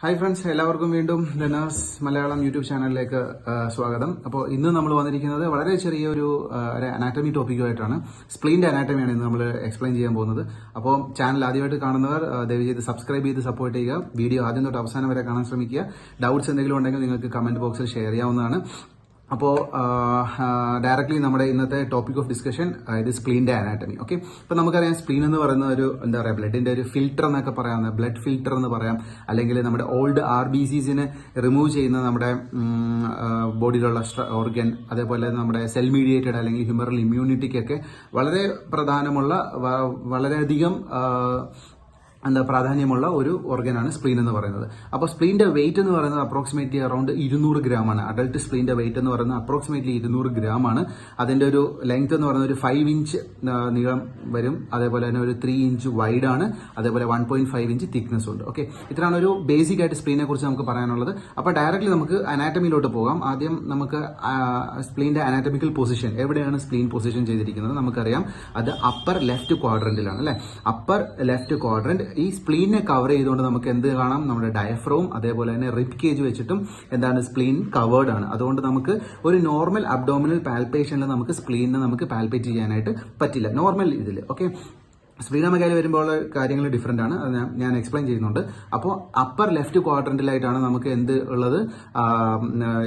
Hi friends, എല്ലാവർക്കും വീണ്ടും ലെനേഴ്സ് Malayalam YouTube ചാനലിലേക്ക് സ്വാഗതം. അപ്പോൾ ഇന്ന് നമ്മൾ വന്നിരിക്കുന്നത് വളരെ ചെറിയൊരു അനാറ്റമി ടോപ്പിക്കുമായിട്ടാണ്. സ്പ്ലീൻ്റെ അനാറ്റമിയാണ് ഇന്ന് നമ്മൾ എക്സ്പ്ലെയിൻ ചെയ്യാൻ പോകുന്നത്. അപ്പോൾ ചാനൽ ആദ്യമായിട്ട് കാണുന്നവർ ദയവ് ചെയ്ത് സബ്സ്ക്രൈബ് ചെയ്ത് സപ്പോർട്ട് ചെയ്യുക. വീഡിയോ ആദ്യം തൊട്ട് അവസാനം വരെ കാണാൻ ശ്രമിക്കുക. ഡൗട്ട്സ് എന്തെങ്കിലും ഉണ്ടെങ്കിൽ നിങ്ങൾക്ക് കമന്റ് ബോക്സിൽ ഷെയർ ചെയ്യാവുന്നതാണ്. അപ്പോൾ ഡയറക്ട്ലി നമ്മുടെ ഇന്നത്തെ ടോപ്പിക് ഓഫ് ഡിസ്കഷൻ ഇത് സ്പ്ലീൻ്റെ അനാറ്റമി. ഓക്കെ, ഇപ്പം നമുക്കറിയാം സ്പ്ലീൻ എന്ന് പറയുന്ന ഒരു എന്താ പറയുക, ബ്ലഡിന്റെ ഒരു ഫിൽട്ടർ എന്നൊക്കെ പറയാം, ബ്ലഡ് ഫിൽട്ടർ എന്ന് പറയാം, അല്ലെങ്കിൽ നമ്മുടെ ഓൾഡ് RBCസിനെ റിമൂവ് ചെയ്യുന്ന നമ്മുടെ ബോഡിയിലുള്ള ഓർഗൻ, അതേപോലെ നമ്മുടെ സെൽ മീഡിയേറ്റഡ് അല്ലെങ്കിൽ ഹ്യൂമറൽ ഇമ്മ്യൂണിറ്റിക്കൊക്കെ വളരെ പ്രധാനമുള്ള വളരെയധികം പ്രാധാന്യമുള്ള ഒരു ഓർഗനാണ് സ്പ്ലീൻ എന്ന് പറയുന്നത്. അപ്പോൾ സ്പ്ലീന്റെ വെയിറ്റ് എന്ന് പറയുന്നത് അപ്രോക്സിമേറ്റ്ലി അറൌണ്ട് 200 ഗ്രാമാണ്. അഡൾട്ട് സ്പ്ലീന്റെ വെയിറ്റ് എന്ന് പറയുന്നത് അപ്രോക്സിമേറ്റ്ലി 200 ഗ്രാമാണ്. അതിന്റെ ഒരു ലെങ്ത് എന്ന് പറയുന്നത് ഒരു 5 ഇഞ്ച് നീളം വരും. അതേപോലെ തന്നെ ഒരു 3 ഇഞ്ച് വൈഡ് ആണ്. അതേപോലെ 1.5 ഇഞ്ച് തിക്നെസ് ഉണ്ട്. ഓക്കെ, ഇത്രയാണ് ഒരു ബേസിക് ആയിട്ട് സ്പ്ലീനെ കുറിച്ച് നമുക്ക് പറയാനുള്ളത്. അപ്പോൾ ഡയറക്ട്ലി നമുക്ക് അനാറ്റമിയിലോട്ട് പോകാം. ആദ്യം നമുക്ക് സ്പ്ലീന്റെ അനാറ്റമിക്കൽ പൊസിഷൻ, എവിടെയാണ് സ്പ്ലീൻ പൊസിഷൻ ചെയ്തിരിക്കുന്നത് നമുക്കറിയാം. അത് അപ്പർ ലെഫ്റ്റ് ക്വാഡ്രന്റിലാണ് അല്ലെ. Upper left quadrant. ഈ സ്പ്ലീനെ കവർ ചെയ്തുകൊണ്ട് നമുക്ക് എന്ത് കാണാം? നമ്മുടെ ഡയഫ്രോം അതേപോലെ തന്നെ റിബ് കേജ് വെച്ചിട്ടും എന്താണ് സ്പ്ലീൻ കവേർഡ് ആണ്. അതുകൊണ്ട് നമുക്ക് ഒരു നോർമൽ അബ്ഡോമിനൽ പാൽപേഷനിൽ നമുക്ക് സ്പ്ലീനിനെ നമുക്ക് പാൽപേറ്റ് ചെയ്യാനായിട്ട് പറ്റില്ല നോർമൽ ഇതിൽ. ഓക്കെ, സ്പ്ലീനോമെഗാലി വരുമ്പോൾ കാര്യങ്ങൾ ഡിഫറെന്റ് ആണ്. അത് ഞാൻ എക്സ്പ്ലെയിൻ ചെയ്യുന്നുണ്ട്. അപ്പോൾ അപ്പർ ലെഫ്റ്റ് ക്വാഡ്രന്റിലായിട്ടാണ് നമുക്ക് എന്ത് ഉള്ളത്,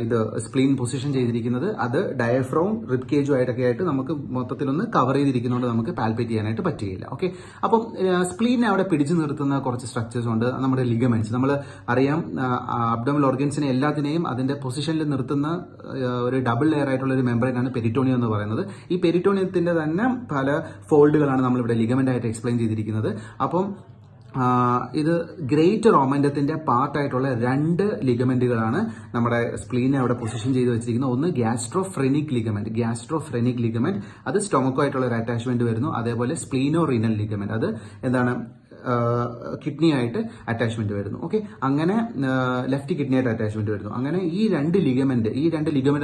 ഇത് സ്പ്ലീൻ പൊസിഷൻ ചെയ്തിരിക്കുന്നത്. അത് ഡയഫ്രോം റിബ് കേജും ആയിട്ട് നമുക്ക് മൊത്തത്തിലൊന്ന് കവർ ചെയ്തിരിക്കുന്നതുകൊണ്ട് നമുക്ക് പാൽപേറ്റ് ചെയ്യാനായിട്ട് പറ്റുകയില്ല. ഓക്കെ, അപ്പം സ്പ്ലീനെ അവിടെ പിടിച്ചു നിർത്തുന്ന കുറച്ച് സ്ട്രക്ചേഴ്സ് ഉണ്ട്. നമ്മുടെ ലിഗമെന്റ്സ്, നമ്മൾ അറിയാം അബ്ഡോമിനൽ ഓർഗൻസിനെ എല്ലാത്തിനെയും അതിന്റെ പൊസിഷനിൽ നിർത്തുന്ന ഒരു ഡബിൾ ലെയർ ആയിട്ടുള്ള ഒരു മെമ്പറൈനാണ് പെരിറ്റോണിയം എന്ന് പറയുന്നത്. ഈ പെരിറ്റോണിയത്തിന്റെ തന്നെ പല ഫോൾഡുകളാണ് നമ്മളിവിടെ ലിഗമെന്റ് ആയിട്ട് എക്സ്പ്ലെയിൻ ചെയ്തിരിക്കുന്നത്. അപ്പം ഇത് ഗ്രേറ്റർ ഓമന്റത്തിന്റെ പാർട്ടായിട്ടുള്ള 2 ലിഗമെന്റുകളാണ് നമ്മുടെ സ്പ്ലീനെ അവിടെ പൊസിഷൻ ചെയ്ത് വെച്ചിരിക്കുന്നത്. ഒന്ന് ഗ്യാസ്ട്രോഫ്രെനിക് ലിഗമെന്റ്, അത് സ്റ്റൊമക്കോ ആയിട്ടുള്ള ഒരു അറ്റാച്ച്മെന്റ് വരുന്നു. അതേപോലെ സ്പ്ലീനോ റീനൽ ലിഗമെന്റ്, അത് എന്താണ് കിഡ്നി ആയിട്ട് അറ്റാച്ച്മെന്റ് വരുന്നു. ഓക്കെ, അങ്ങനെ ലെഫ്റ്റ് കിഡ്നി ആയിട്ട് അറ്റാച്ച്മെന്റ് വരുന്നു. അങ്ങനെ ഈ രണ്ട് ലിഗമെന്റ്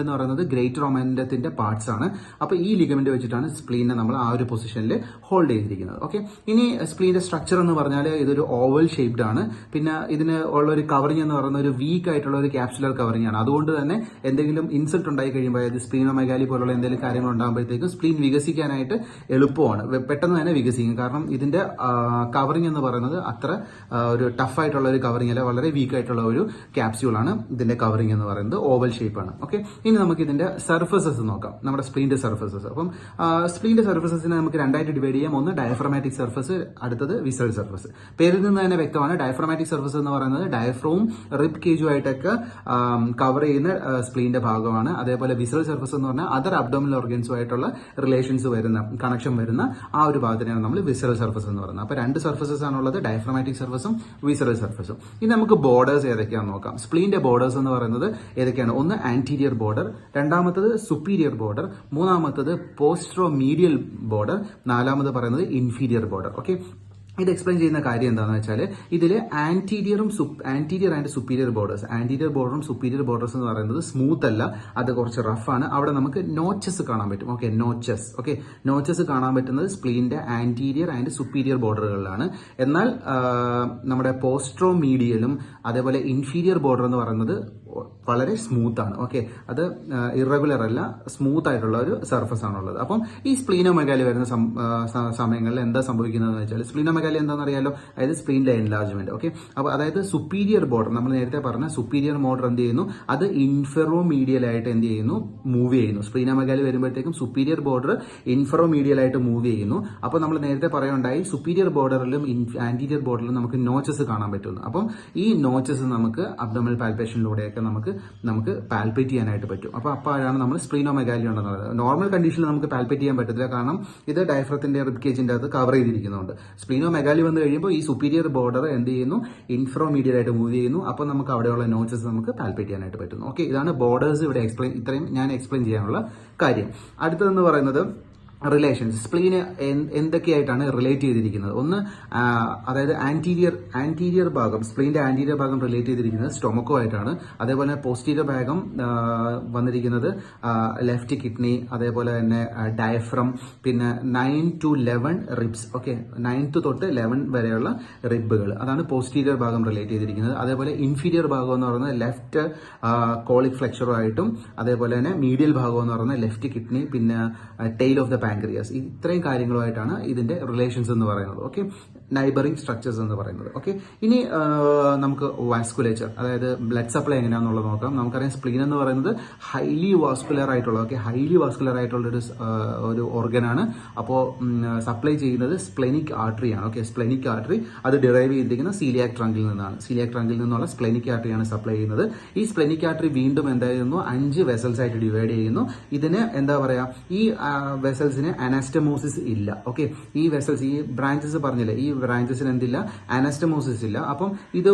എന്ന് പറയുന്നത് ഗ്രേറ്റർ ഓമന്റത്തിന്റെ പാർട്സ് ആണ്. അപ്പൊ ഈ ലിഗമെന്റ് വെച്ചിട്ടാണ് സ്പ്ലീനെ നമ്മൾ ആ ഒരു പൊസിഷനിൽ ഹോൾഡ് ചെയ്തിരിക്കുന്നത്. ഓക്കെ, ഇനി സ്പ്ലീന്റെ സ്ട്രക്ചർ എന്ന് പറഞ്ഞാൽ ഇതൊരു ഓവൽ ഷേപ്ഡ് ആണ്. പിന്നെ ഇതിന് ഉള്ള ഒരു കവറിംഗ് എന്ന് പറയുന്ന ഒരു വീക്ക് ആയിട്ടുള്ള ഒരു ക്യാപ്സുലർ കവറിംഗ് ആണ്. അതുകൊണ്ട് തന്നെ എന്തെങ്കിലും ഇൻസൾട്ട് ഉണ്ടായി കഴിയുമ്പോൾ, അതായത് സ്പ്ലീനോമെഗാലി പോലുള്ള എന്തെങ്കിലും കാര്യങ്ങൾ ഉണ്ടാകുമ്പോഴത്തേക്കും സ്പ്ലീൻ വികസിക്കാനായിട്ട് എളുപ്പമാണ്, പെട്ടെന്ന് തന്നെ വികസിക്കും. കാരണം ഇതിന്റെ കവറിംഗ് എന്ന് പറയുന്നത് അത്ര ഒരു ടഫ് ആയിട്ടുള്ള ഒരു കവറിംഗ് അല്ല, വളരെ വീക്ക് ആയിട്ടുള്ള ഒരു ക്യാപ്സ്യൂളാണ് ഇതിന്റെ കവറിംഗ് എന്ന് പറയുന്നത്. ഓവൽ ഷേപ്പാണ്. ഓക്കെ, ഇനി നമുക്ക് ഇതിന്റെ സർഫസസ് നോക്കാം, നമ്മുടെ സ്പ്ലീന്റെ സർഫസസ്. അപ്പം സ്പ്ലീന്റെ സർഫസസിനെ നമുക്ക് രണ്ടായിട്ട് ഡിവൈഡ് ചെയ്യാം. ഒന്ന് ഡയഫ്രമാറ്റിക് സർഫസ്, അടുത്തത് വിസറൽ സർഫസ്. പേരിൽ നിന്ന് തന്നെ വ്യക്തമാണ്, ഡയഫ്രമാറ്റിക് സർഫസ് എന്ന് പറയുന്നത് ഡയഫ്രോം റിബ് കേജുമായിട്ടൊക്കെ കവർ ചെയ്യുന്ന സ്പ്ലീന്റെ ഭാഗമാണ്. അതേപോലെ വിസറൽ സർഫസ് എന്ന് പറഞ്ഞാൽ അതർ അബ്ഡോമിനൽ ഓർഗൻസുമായിട്ടുള്ള റിലേഷൻസ് വരുന്ന, കണക്ഷൻ വരുന്ന ആ ഒരു ഭാഗത്തിനാണ് നമ്മൾ വിസറൽ സർഫസ് എന്ന് പറയുന്നത്. അപ്പൊ 2 സർഫസസ് ആണുള്ളത്, ഡയഫ്രമാറ്റിക് സർഫസും വിസറൽ സർഫസും. ഇനി നമുക്ക് ബോർഡേഴ്സ് ഏതൊക്കെയാണെന്ന് നോക്കാം. സ്പ്ലീന്റെ ബോർഡേഴ്സ് എന്ന് പറയുന്നത് ഏതൊക്കെയാണ്? ഒന്ന് ആന്റീരിയർ ബോർഡർ, രണ്ടാമത്തത് സുപ്പീരിയർ ബോർഡർ, മൂന്നാമത്തത് പോസ്ട്രോമീഡിയൽ ബോർഡർ, നാലാമത് പറയുന്നത് ഇൻഫീരിയർ ബോർഡർ. ഓക്കെ, ഇത് എക്സ്പ്ലെയിൻ ചെയ്യുന്ന കാര്യം എന്താണെന്ന് വെച്ചാൽ ഇതിൽ anterior and superior borders, anterior ബോർഡറും സുപ്പീരിയർ ബോർഡേഴ്സ് എന്ന് പറയുന്നത് സ്മൂത്ത് അല്ല, അത് കുറച്ച് റഫ് ആണ്. അവിടെ നമുക്ക് നോച്ചസ് കാണാൻ പറ്റും. ഓക്കെ, നോച്ചസ് കാണാൻ പറ്റുന്നത് സ്പ്ലീന്റെ ആന്റീരിയർ ആൻഡ് സുപ്പീരിയർ ബോർഡറുകളിലാണ്. എന്നാൽ നമ്മുടെ പോസ്ട്രോമീഡിയലും അതേപോലെ ഇൻഫീരിയർ ബോർഡർ എന്ന് പറയുന്നത് വളരെ സ്മൂത്ത് ആണ്. ഓക്കെ, അത് ഇറഗുലർ അല്ല, സ്മൂത്ത് ആയിട്ടുള്ള ഒരു സർഫസ് ആണുള്ളത്. അപ്പം ഈ സ്പ്ലീനോമെഗാലി വരുന്ന സമയങ്ങളിൽ എന്താ സംഭവിക്കുന്നതെന്ന് വെച്ചാൽ, സ്പ്ലീനോമെഗാലി എന്താണെന്ന് അറിയാലോ, അതായത് സ്പ്ലീനിലെ എൻലാർജ്മെന്റ്. ഓക്കെ, അപ്പോൾ അതായത് സുപ്പീരിയർ ബോർഡർ, നമ്മൾ നേരത്തെ പറഞ്ഞ സുപ്പീരിയർ ബോർഡർ എന്ത് ചെയ്യുന്നു, അത് ഇൻഫെറോമീഡിയൽ ആയിട്ട് എന്ത് ചെയ്യുന്നു, മൂവ് ചെയ്യുന്നു. സ്പ്ലീനോമെഗാലി വരുമ്പോഴത്തേക്കും സുപ്പീരിയർ ബോർഡർ ഇൻഫെറോമീഡിയൽ ആയിട്ട് മൂവ് ചെയ്യുന്നു. അപ്പോൾ നമ്മൾ നേരത്തെ പറയുണ്ടായി സുപ്പീരിയർ ബോർഡറിലും ആന്റീരിയർ ബോർഡറിലും നമുക്ക് നോച്ചസ് കാണാൻ പറ്റുന്നു. അപ്പം ഈ നോച്ചസ് നമുക്ക് അബ്ഡോമിനൽ പാൽപേഷനിലൂടെയൊക്കെ നമുക്ക് പാൽപേറ്റ് ചെയ്യാനായിട്ട് പറ്റും. അപ്പോഴാണ് നമ്മൾ സ്പ്ലീനോമെഗാലി ഉണ്ടെന്ന് പറയുന്നത്. നോർമൽ കണ്ടീഷനിൽ നമുക്ക് പാൽപേറ്റ് ചെയ്യാൻ പറ്റത്തില്ല, കാരണം ഇത് ഡയഫ്രത്തിന്റെ റിബ് കേജിന്റെ അകത്ത് കവർ ചെയ്തിരിക്കുന്നുണ്ട്. സ്പ്ലീനോമെഗാലി വന്നു കഴിയുമ്പോൾ ഈ സുപ്പീരിയർ ബോർഡർ എന്ത് ചെയ്യുന്നു, ഇൻഫ്രോമീഡിയൽ ആയിട്ട് മൂവ് ചെയ്യുന്നു. അപ്പോൾ നമുക്ക് അവിടെയുള്ള നോച്ചസ് നമുക്ക് പാൽപേറ്റ് ചെയ്യാനായിട്ട് പറ്റുന്നു. ഓക്കെ, ഇതാണ് ബോർഡേഴ്സ് ഇവിടെ ഇത്രയും ഞാൻ എക്സ്പ്ലെയിൻ ചെയ്യാനുള്ള കാര്യം. അടുത്തതെന്ന് പറയുന്നത് റിലേഷൻസ് സ്പ്ലീന് എന്തൊക്കെയായിട്ടാണ് റിലേറ്റ് ചെയ്തിരിക്കുന്നത്. ഒന്ന് അതായത് ആന്റീരിയർ ഭാഗം, സ്പ്ലീന്റെ ആന്റീരിയർ ഭാഗം റിലേറ്റ് ചെയ്തിരിക്കുന്നത് സ്റ്റൊമക്കോ ആയിട്ടാണ്. അതേപോലെ പോസ്റ്റീരിയർ ഭാഗം വന്നിരിക്കുന്നത് ലെഫ്റ്റ് കിഡ്നി, അതേപോലെ തന്നെ ഡയഫ്രം, പിന്നെ 9 to 11 റിബ്സ്. ഓക്കെ, 9th തൊട്ട് 11 വരെയുള്ള റിബുകൾ, അതാണ് പോസ്റ്റീരിയർ ഭാഗം റിലേറ്റ് ചെയ്തിരിക്കുന്നത്. അതേപോലെ ഇൻഫീരിയർ ഭാഗം എന്ന് പറയുന്നത് ലെഫ്റ്റ് കോളിക് ഫ്ലെക്ചറുമായിട്ടും, അതേപോലെ തന്നെ മീഡിയൽ ഭാഗം എന്ന് പറയുന്നത് ലെഫ്റ്റ് കിഡ്നി, പിന്നെ ടെയിൽ ഓഫ് ദ പാൻക്രിയാസ്. ഇത്രയും കാര്യങ്ങളുമായിട്ടാണ് ഇതിന്റെ റിലേഷൻസ് എന്ന് പറയുന്നത്. ഓക്കെ, നൈബറിംഗ് സ്ട്രക്ചേഴ്സ് എന്ന് പറയുന്നത്. ഓക്കെ, ഇനി നമുക്ക് വാസ്കുലേച്ചർ, അതായത് ബ്ലഡ് സപ്ലൈ എങ്ങനെയാണെന്നുള്ളത് നോക്കാം. നമുക്കറിയാം സ്പ്ലീൻ എന്ന് പറയുന്നത് ഹൈലി വാസ്കുലർ ആയിട്ടുള്ള ഒരു ഓർഗനാണ്. അപ്പോൾ സപ്ലൈ ചെയ്യുന്നത് സ്പ്ലെനിക് ആർട്ടറി ആണ്. ഓക്കെ, സ്പ്ലെനിക് ആർട്ടറി അത് ഡിറൈവ് ചെയ്തിരിക്കുന്ന സീലിയാക് ട്രങ്കിൽ നിന്നാണ്. സീലിയാക് ട്രങ്കിൽ നിന്നുള്ള സ്പ്ലെനിക് ആർട്ടറിയാണ് സപ്ലൈ ചെയ്യുന്നത്. ഈ സ്പ്ലെനിക് ആർട്ടറി വീണ്ടും എന്തായിരുന്നു 5 വെസൽസ് ആയിട്ട് ഡിവൈഡ് ചെയ്യുന്നു. ഇതിന് എന്താ പറയാ, ഈ വെസൽസിന് അനാസ്റ്റമോസിസ് ഇല്ല. ഓക്കെ, ഈ വെസൽസ്, ഈ ബ്രാഞ്ചസ് പറഞ്ഞില്ലേ, ഈ ബ്രാഞ്ചസിന് എന്തില്ല, അനാസ്റ്റമോസിസ് ഇല്ല. അപ്പം ഇത്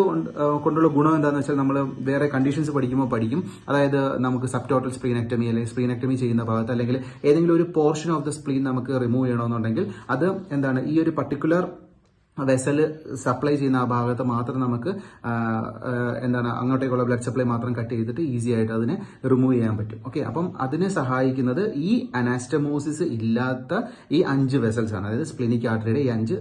കൊണ്ടുള്ള ഗുണം എന്താണെന്ന് വെച്ചാൽ നമ്മൾ വേറെ കണ്ടീഷൻസ് പഠിക്കുമ്പോൾ പഠിക്കും. അതായത് നമുക്ക് സബ് ടോട്ടൽ സ്പ്ലീനെക്ടമി അല്ലെങ്കിൽ സ്പ്ലീനെക്ടമി ചെയ്യുന്ന ഭാഗത്ത് അല്ലെങ്കിൽ ഏതെങ്കിലും ഒരു പോർഷൻ ഓഫ് ദ സ്പ്ലീൻ നമുക്ക് റിമൂവ് ചെയ്യണമെന്നുണ്ടെങ്കിൽ അത് എന്താണ്, ഈ ഒരു പർട്ടിക്കുലർ വെസൽ സപ്ലൈ ചെയ്യുന്ന ആ ഭാഗത്ത് മാത്രം നമുക്ക് എന്താണ് അങ്ങോട്ടേക്കുള്ള ബ്ലഡ് സപ്ലൈ മാത്രം കട്ട് ചെയ്തിട്ട് ഈസി ആയിട്ട് അതിനെ റിമൂവ് ചെയ്യാൻ പറ്റും. ഓക്കെ, അപ്പം അതിനെ സഹായിക്കുന്നത് ഈ അനാസ്റ്റമോസിസ് ഇല്ലാത്ത ഈ 5 വെസൽസ് ആണ്, അതായത് സ്പ്ലിനിക് ആർട്ടറിയുടെ ഈ 5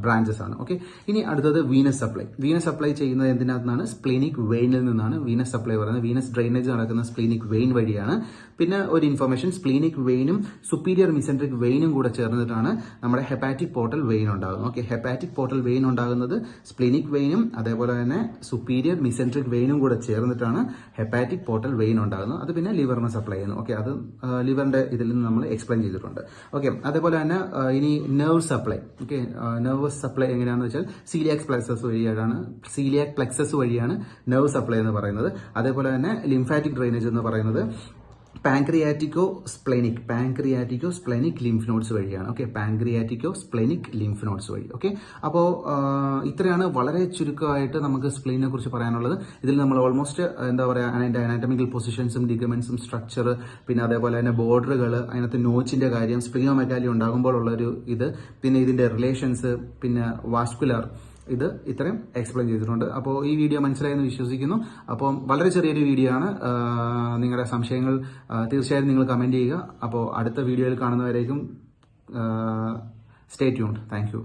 ബ്രാഞ്ചസ് ആണ്. ഓക്കെ, ഇനി അടുത്തത് വീനസ് സപ്ലൈ. വീനസ് സപ്ലൈ ചെയ്യുന്നത് എന്തിനകത്താണ്, സ്പ്ലിനിക് വെയിനിൽ നിന്നാണ് വീനസ് സപ്ലൈ പറയുന്നത്. വീനസ് ഡ്രെയിനേജ് നടക്കുന്ന സ്പ്ലിനിക് വെയിൻ വഴിയാണ്. പിന്നെ ഒരു ഇൻഫർമേഷൻ, സ്പ്ലിനിക് വെയിനും സുപ്പീരിയർ മിസെൻട്രിക് വെയിനും കൂടെ ചേർന്നിട്ടാണ് നമ്മുടെ ഹെപ്പാറ്റിക് പോർട്ടൽ വെയിൻ ഉണ്ടാകുന്നത്. ഓക്കെ, ഹെപ്പാറ്റിക് പോർട്ടൽ വെയിൻ ഉണ്ടാകുന്നത് സ്പ്ലിനിക് വെയിനും അതേപോലെ തന്നെ സുപ്പീരിയർ മിസെൻട്രിക് വെയിനും കൂടെ ചേർന്നിട്ടാണ് ഹെപ്പാറ്റിക് പോർട്ടൽ വെയിൻ ഉണ്ടാകുന്നത്. അത് പിന്നെ ലിവറിന് സപ്ലൈ ചെയ്യുന്നു. ഓക്കെ, അത് ലിവറിന്റെ ഇതിൽ നിന്ന് നമ്മൾ എക്സ്പ്ലെയിൻ ചെയ്തിട്ടുണ്ട്. ഓക്കെ, അതേപോലെ തന്നെ ഇനി nerve supply. Okay, nervous supply എങ്ങനെയാണെന്ന് വെച്ചാൽ സീലിയാക് പ്ലെക്സസ് വഴിയാണ് നെർവ് സപ്ലൈ എന്ന് പറയുന്നത്. അതേപോലെ തന്നെ ലിംഫാറ്റിക് ഡ്രെയിനേജ് എന്ന് പറയുന്നത് പാൻക്രിയാറ്റിക്കോ സ്പ്ലെനിക് ലിംഫ് നോഡ്സ് വഴിയാണ്. ഓക്കെ, പാൻക്രിയാറ്റിക്കോ സ്പ്ലെനിക് ലിംഫ് നോഡ്സ് വഴി. ഓക്കെ, അപ്പോൾ ഇത്രയാണ് വളരെ ചുരുക്കമായിട്ട് നമുക്ക് സ്പ്ലെയിനെ കുറിച്ച് പറയാനുള്ളത്. ഇതിൽ നമ്മൾ ഓൾമോസ്റ്റ് എന്താ പറയുക, അതിന്റെ അനാറ്റമിക്കൽ പൊസിഷൻസും ലിഗമെന്റ്സും സ്ട്രക്ചർ, പിന്നെ അതേപോലെ തന്നെ ബോർഡറുകൾ, അതിനകത്ത് നോച്ചിന്റെ കാര്യം, സ്പ്ലിനോമെഗാലി ഉണ്ടാകുമ്പോഴുള്ളൊരു ഇത്, പിന്നെ ഇതിന്റെ റിലേഷൻസ്, പിന്നെ വാസ്കുലർ, ഇത് ഇത്രയും എക്സ്പ്ലെയിൻ ചെയ്തിട്ടുണ്ട്. അപ്പോൾ ഈ വീഡിയോ മനസ്സിലായെന്ന് വിശ്വസിക്കുന്നു. അപ്പോൾ വളരെ ചെറിയൊരു വീഡിയോ ആണ്. നിങ്ങളുടെ സംശയങ്ങൾ തീർച്ചയായും നിങ്ങൾ കമന്റ് ചെയ്യുക. അപ്പോൾ അടുത്ത വീഡിയോയിൽ കാണുന്നവരേക്കും സ്റ്റേ ട്യൂൺഡ്. Thank you.